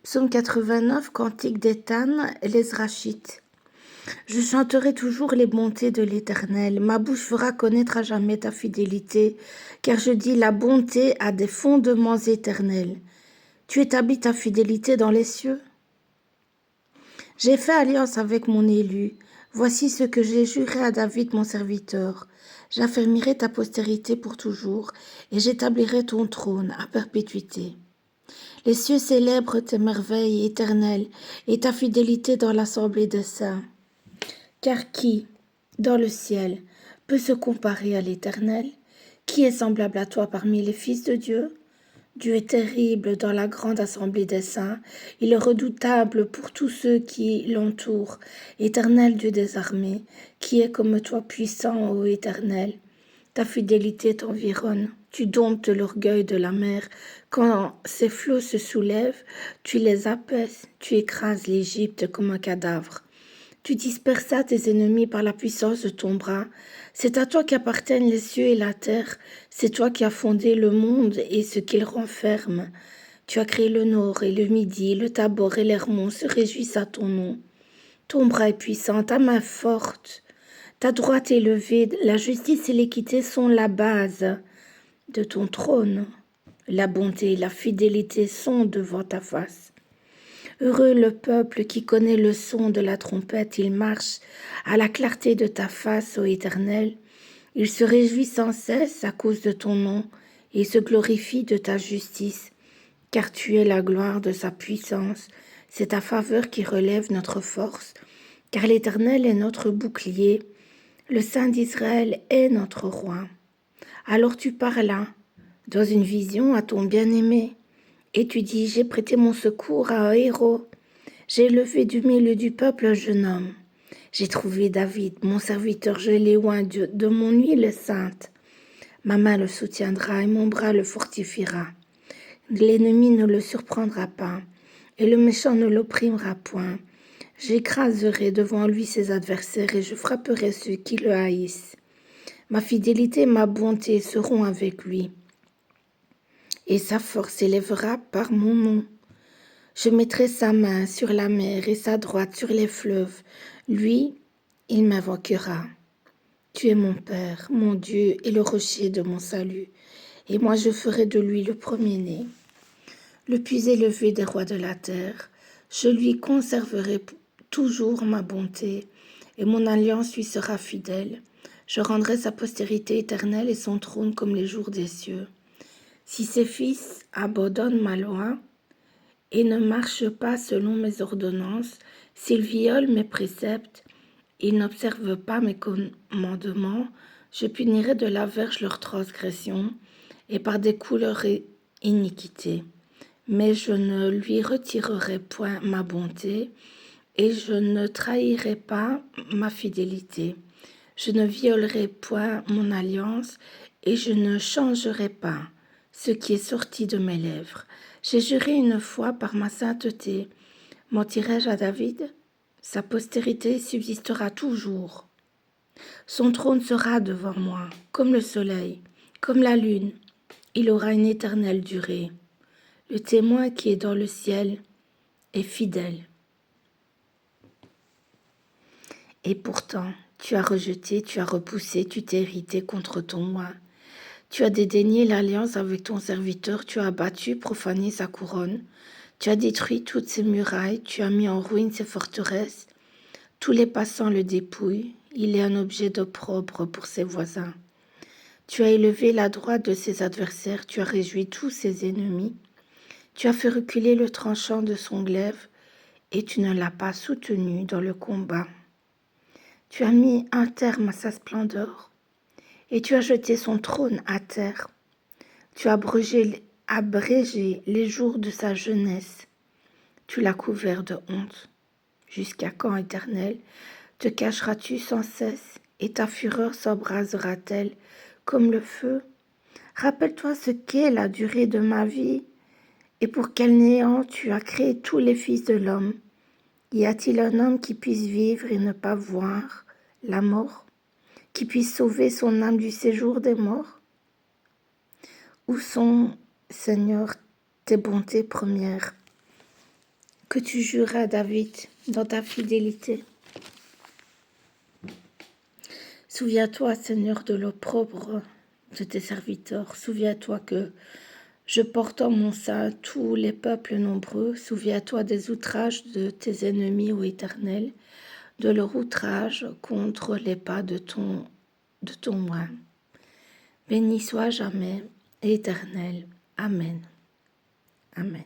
Psaume 89, Cantique d'Éthan, les Zrachites. Je chanterai toujours les bontés de l'Éternel. Ma bouche fera connaître à jamais ta fidélité, car je dis la bonté a des fondements éternels. Tu établis ta fidélité dans les cieux. J'ai fait alliance avec mon élu. Voici ce que j'ai juré à David mon serviteur. J'affermirai ta postérité pour toujours, et j'établirai ton trône à perpétuité. Les cieux célèbrent tes merveilles éternelles et ta fidélité dans l'assemblée des saints. Car qui, dans le ciel, peut se comparer à l'Éternel? Qui est semblable à toi parmi les fils de Dieu? Dieu est terrible dans la grande assemblée des saints. Il est redoutable pour tous ceux qui l'entourent. Éternel Dieu des armées, qui est comme toi puissant, ô Éternel? Ta fidélité t'environne, tu domptes l'orgueil de la mer. Quand ses flots se soulèvent, tu les apaises, tu écrases l'Égypte comme un cadavre. Tu dispersas tes ennemis par la puissance de ton bras. C'est à toi qu'appartiennent les cieux et la terre. C'est toi qui as fondé le monde et ce qu'il renferme. Tu as créé le nord et le midi, le Tabor et l'Hermon se réjouissent à ton nom. Ton bras est puissant, ta main forte. Ta droite élevée, la justice et l'équité sont la base de ton trône. La bonté et la fidélité sont devant ta face. Heureux le peuple qui connaît le son de la trompette, il marche à la clarté de ta face, ô Éternel. Il se réjouit sans cesse à cause de ton nom et se glorifie de ta justice, car tu es la gloire de sa puissance. C'est ta faveur qui relève notre force, car l'Éternel est notre bouclier. Le Saint d'Israël est notre roi. Alors tu parlas dans une vision à ton bien-aimé, et tu dis, j'ai prêté mon secours à un héros. J'ai élevé du milieu du peuple un jeune homme. J'ai trouvé David, mon serviteur, je l'ai oint de mon huile sainte. Ma main le soutiendra et mon bras le fortifiera. L'ennemi ne le surprendra pas, et le méchant ne l'opprimera point. J'écraserai devant lui ses adversaires et je frapperai ceux qui le haïssent. Ma fidélité et ma bonté seront avec lui, et sa force s'élèvera par mon nom. Je mettrai sa main sur la mer et sa droite sur les fleuves. Lui, il m'invoquera. Tu es mon Père, mon Dieu et le rocher de mon salut, et moi je ferai de lui le premier-né, le plus élevé des rois de la terre. Je lui conserverai toujours ma bonté, et mon alliance lui sera fidèle. Je rendrai sa postérité éternelle et son trône comme les jours des cieux. Si ses fils abandonnent ma loi et ne marchent pas selon mes ordonnances, s'ils violent mes préceptes, ils n'observent pas mes commandements, je punirai de la verge leur transgression et par des coups leur iniquité. Mais je ne lui retirerai point ma bonté et je ne trahirai pas ma fidélité. Je ne violerai point mon alliance et je ne changerai pas ce qui est sorti de mes lèvres. J'ai juré une fois par ma sainteté. Mentirai-je à David? Sa postérité subsistera toujours. Son trône sera devant moi, comme le soleil, comme la lune. Il aura une éternelle durée. Le témoin qui est dans le ciel est fidèle. Et pourtant, tu as rejeté, tu as repoussé, tu t'es irrité contre ton moi. Tu as dédaigné l'alliance avec ton serviteur, tu as abattu, profané sa couronne. Tu as détruit toutes ses murailles, tu as mis en ruine ses forteresses. Tous les passants le dépouillent, il est un objet d'opprobre pour ses voisins. Tu as élevé la droite de ses adversaires, tu as réjoui tous ses ennemis. Tu as fait reculer le tranchant de son glaive et tu ne l'as pas soutenu dans le combat. Tu as mis un terme à sa splendeur et tu as jeté son trône à terre. Tu as abrégé les jours de sa jeunesse. Tu l'as couvert de honte. Jusqu'à quand, Éternel, te cacheras-tu sans cesse et ta fureur s'embrasera-t-elle comme le feu? Rappelle-toi ce qu'est la durée de ma vie et pour quel néant tu as créé tous les fils de l'homme. Y a-t-il un homme qui puisse vivre et ne pas voir la mort, qui puisse sauver son âme du séjour des morts? Où sont, Seigneur, tes bontés premières que tu juras à David dans ta fidélité. Souviens-toi, Seigneur, de l'opprobre de tes serviteurs. Souviens-toi que je porte en mon sein tous les peuples nombreux. Souviens-toi des outrages de tes ennemis, ô Éternel, de leur outrage contre les pas de ton oint. Béni soit jamais, Éternel. Amen. Amen.